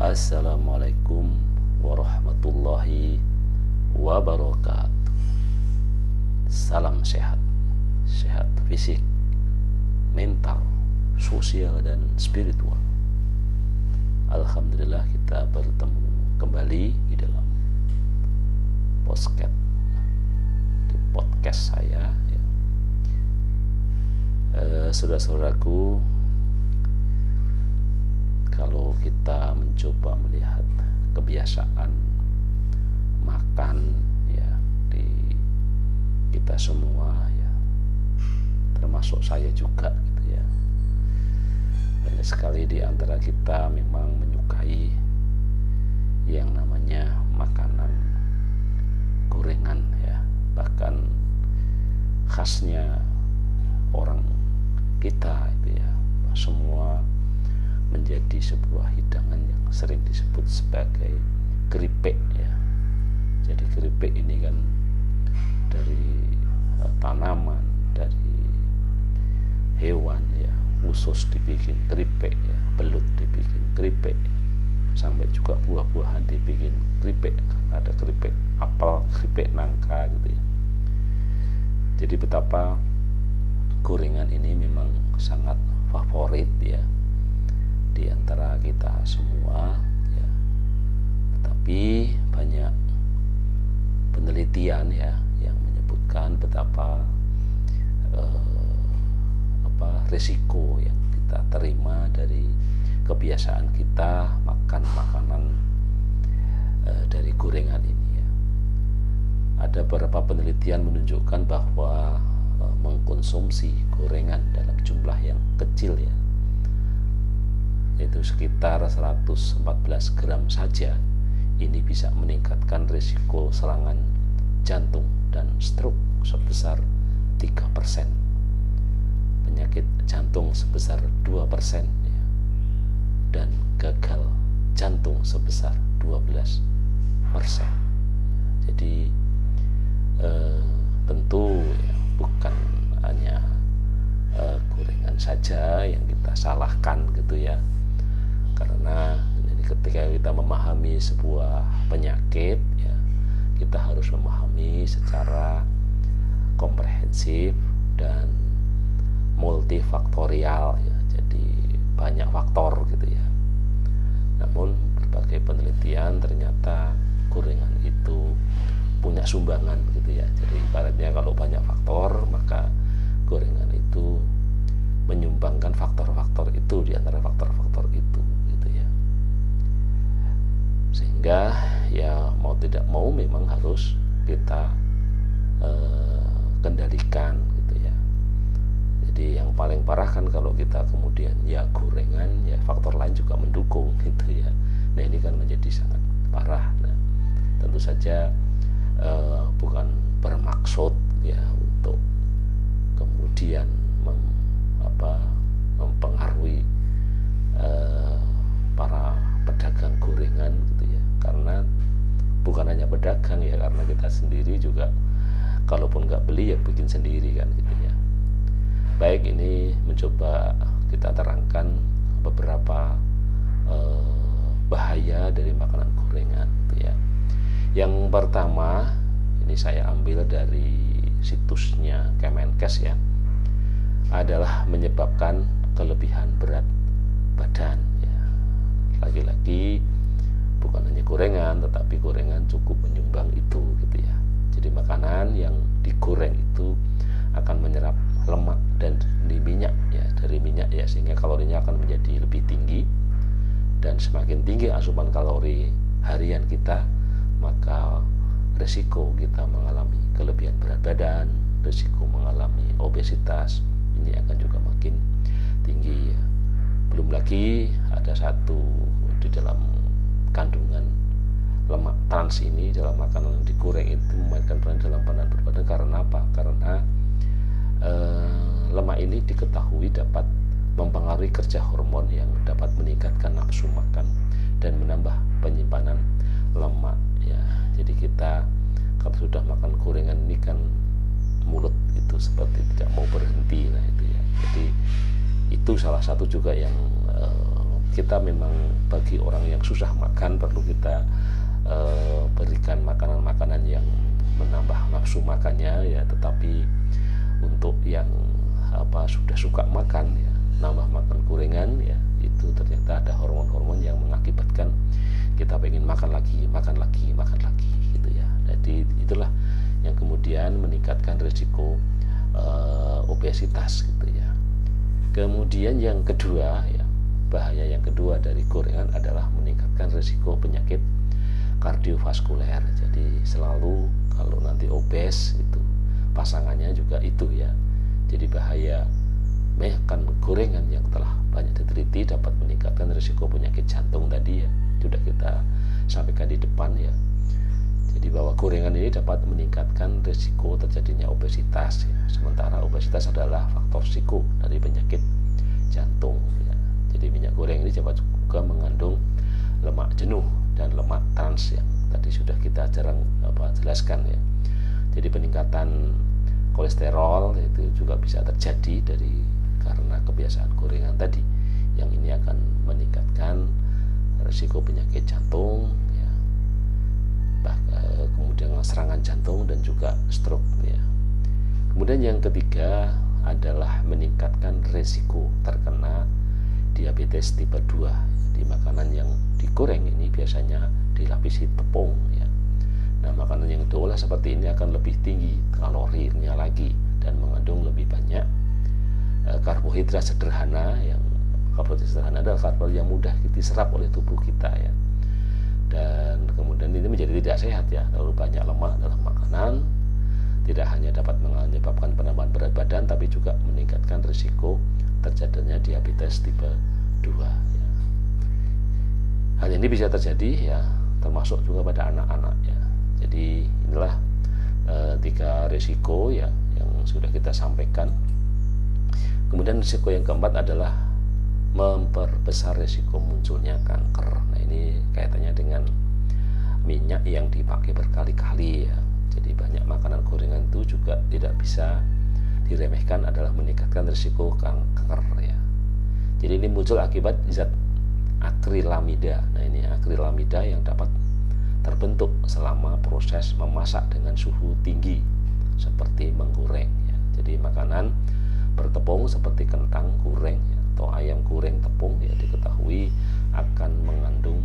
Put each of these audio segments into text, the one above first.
Assalamualaikum warahmatullahi wabarakatuh. Salam sehat, sehat fisik, mental, sosial, dan spiritual. Alhamdulillah kita bertemu kembali di dalam podcast saya ya. Saudara-saudaraku, kalau kita mencoba melihat kebiasaan makan ya di kita semua ya, termasuk saya juga gitu ya, banyak sekali di antara kita memang menyukai yang namanya makanan gorengan ya, bahkan khasnya orang kita itu ya, semua menjadi sebuah hidangan yang sering disebut sebagai keripik ya. Jadi keripik ini kan dari tanaman, dari hewan ya, usus dibikin keripik ya, belut dibikin keripik, sampai juga buah-buahan dibikin keripik. Ada keripik apel, keripik nangka gitu ya. Jadi betapa gorengan ini memang sangat favorit ya di antara kita semua ya. Tetapi banyak penelitian ya yang menyebutkan betapa resiko yang kita terima dari kebiasaan kita makan makanan dari gorengan ini ya. Ada beberapa penelitian menunjukkan bahwa mengkonsumsi gorengan dalam jumlah yang kecil ya, yaitu sekitar 114 gram saja, ini bisa meningkatkan risiko serangan jantung dan stroke sebesar 3%, penyakit jantung sebesar 2% ya, dan gagal jantung sebesar 12%. Jadi tentu ya, bukan hanya gorengan saja yang kita salahkan gitu ya, karena ketika kita memahami sebuah penyakit ya, kita harus memahami secara komprehensif dan multifaktorial ya, jadi banyak faktor gitu ya. Namun berbagai penelitian ternyata gorengan itu punya sumbangan gitu ya. Jadi ibaratnya kalau banyak faktor, maka gorengan itu menyumbangkan faktor-faktor itu di antara faktor-faktor itu gitu ya. Sehingga ya mau tidak mau memang harus kita kendalikan gitu ya. Jadi yang paling parah kan kalau kita kemudian ya gorengan, ya faktor lain juga mendukung gitu ya. Nah ini kan menjadi sangat parah. Nah tentu saja bukan bermaksud ya untuk kemudian mempengaruhi para pedagang gorengan gitu ya, karena bukan hanya pedagang ya, karena kita sendiri juga kalaupun nggak beli ya bikin sendiri kan gitu ya. Baik, ini mencoba kita terangkan beberapa bahaya dari makanan gorengan gitu ya. Yang pertama ini saya ambil dari situsnya Kemenkes ya, adalah menyebabkan kelebihan berat badan ya. Lagi-lagi bukan hanya gorengan, tetapi gorengan cukup menyumbang itu gitu ya. Jadi makanan yang digoreng itu akan menyerap lemak dan di minyak ya, dari minyak ya, sehingga kalorinya akan menjadi lebih tinggi, dan semakin tinggi asupan kalori harian kita, maka resiko kita mengalami kelebihan berat badan, resiko mengalami obesitas ini akan juga makin tinggi ya. Belum lagi ada satu di dalam kandungan lemak trans ini dalam makanan yang digoreng itu memainkan peran dalam penanganan berat badan. Karena apa? Karena lemak ini diketahui dapat mempengaruhi kerja hormon yang dapat meningkatkan nafsu makan dan menambah penyimpanan lemak ya. Jadi kita kalau sudah makan gorengan ini kan mulut itu seperti tidak mau berhenti. Nah itu ya. Jadi itu salah satu juga yang kita memang bagi orang yang susah makan perlu kita berikan makanan-makanan yang menambah nafsu makannya ya. Tetapi untuk yang sudah suka makan ya, nambah makan gorengan ya, itu ternyata ada hormon-hormon yang mengakibatkan kita pengen makan lagi gitu ya. Jadi itulah yang kemudian meningkatkan risiko obesitas gitu ya. Kemudian yang kedua ya, bahaya yang kedua dari gorengan adalah meningkatkan risiko penyakit kardiovaskuler. Jadi selalu kalau nanti obes itu pasangannya juga itu ya. Jadi bahaya makan gorengan yang telah banyak diteliti dapat meningkatkan risiko penyakit jantung tadi ya, sudah kita sampaikan di depan ya. Jadi bahwa gorengan ini dapat meningkatkan risiko terjadinya obesitas ya. Sementara obesitas adalah faktor risiko dari penyakit jantung ya. Jadi minyak goreng ini dapat juga mengandung lemak jenuh dan lemak trans yang tadi sudah kita jelaskan ya. Jadi peningkatan kolesterol itu juga bisa terjadi karena kebiasaan gorengan tadi, yang ini akan meningkatkan risiko penyakit jantung ya, kemudian serangan jantung dan juga stroke ya. Kemudian yang ketiga adalah meningkatkan risiko terkena diabetes tipe 2. Jadi makanan yang digoreng ini biasanya dilapisi tepung ya. Nah, makanan yang diolah seperti ini akan lebih tinggi kalorinya lagi dan mengandung lebih banyak karbohidrat sederhana. Yang karbohidrat sederhana adalah karbohidrat yang mudah diserap oleh tubuh kita ya. Dan kemudian ini menjadi tidak sehat ya. Terlalu banyak lemak dalam makanan tidak hanya dapat menyebabkan penambahan berat badan, tapi juga meningkatkan risiko terjadinya diabetes tipe 2 ya. Hal ini bisa terjadi ya, termasuk juga pada anak-anak ya. Jadi inilah 3 risiko ya yang sudah kita sampaikan. Kemudian risiko yang keempat adalah memperbesar risiko munculnya kanker. Nah, ini kaitannya dengan minyak yang dipakai berkali-kali ya. Jadi banyak makanan gorengan itu juga tidak bisa diremehkan, adalah meningkatkan risiko kanker ya. Jadi ini muncul akibat zat akrilamida. Nah, ini akrilamida yang dapat terbentuk selama proses memasak dengan suhu tinggi seperti menggoreng ya. Jadi makanan bertepung seperti kentang goreng ya, atau ayam goreng tepung ya, diketahui akan mengandung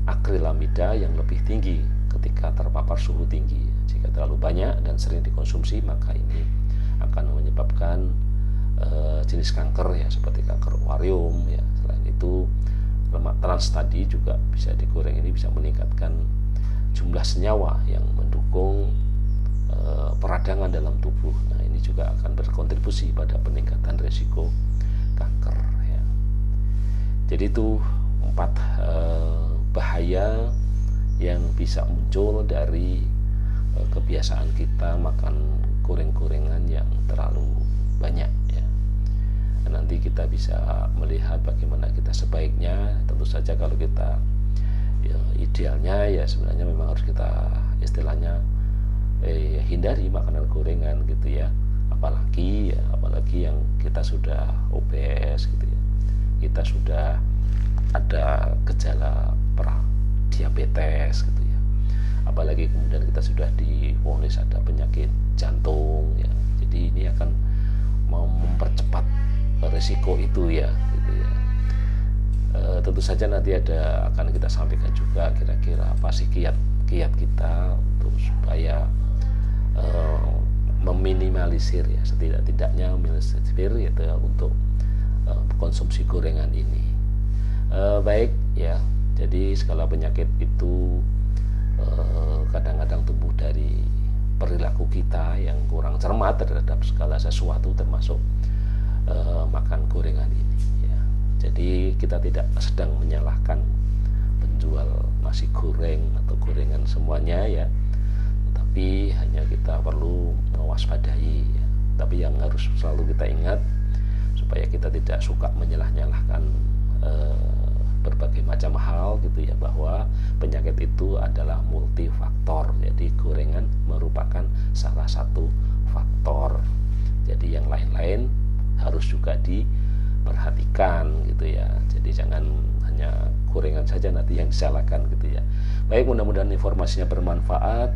akrilamida yang lebih tinggi ketika terpapar suhu tinggi. Jika terlalu banyak dan sering dikonsumsi, maka ini akan menyebabkan jenis kanker ya, seperti kanker ovarium ya. Selain itu, lemak trans tadi juga bisa digoreng, ini bisa meningkatkan jumlah senyawa yang mendukung peradangan dalam tubuh. Nah, ini juga akan berkontribusi pada peningkatan risiko kanker ya. Jadi itu 4 bahaya yang bisa muncul dari kebiasaan kita makan goreng-gorengan yang terlalu banyak ya. Dan nanti kita bisa melihat bagaimana kita sebaiknya. Tentu saja kalau kita ya, idealnya ya sebenarnya memang harus kita istilahnya hindari makanan gorengan gitu ya. Apalagi yang kita sudah obes gitu ya, kita sudah ada gejala diabetes gitu ya, apalagi kemudian kita sudah divonis ada penyakit jantung ya. Jadi ini akan mau mempercepat risiko itu ya gitu ya. Tentu saja nanti akan kita sampaikan juga kira-kira apa sih kiat kita untuk supaya meminimalisir ya, setidak-tidaknya meminimalisir gitu ya, untuk konsumsi gorengan ini. Baik ya, jadi segala penyakit itu kadang-kadang tumbuh dari perilaku kita yang kurang cermat terhadap segala sesuatu, termasuk makan gorengan ini ya. Jadi kita tidak sedang menyalahkan penjual nasi goreng atau gorengan semuanya ya, tetapi hanya kita perlu mewaspadai ya. Tapi yang harus selalu kita ingat supaya kita tidak suka menyalah-nyalahkan berbagai macam hal gitu ya, bahwa penyakit itu adalah multifaktor. Jadi gorengan merupakan salah satu faktor. Jadi yang lain-lain harus juga perhatikan gitu ya. Jadi jangan hanya gorengan saja nanti yang disalahkan gitu ya. Baik, mudah-mudahan informasinya bermanfaat.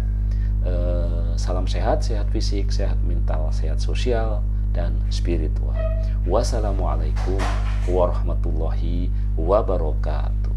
Salam sehat, sehat fisik, sehat mental, sehat sosial dan spiritual. Wassalamualaikum warahmatullahi wabarakatuh.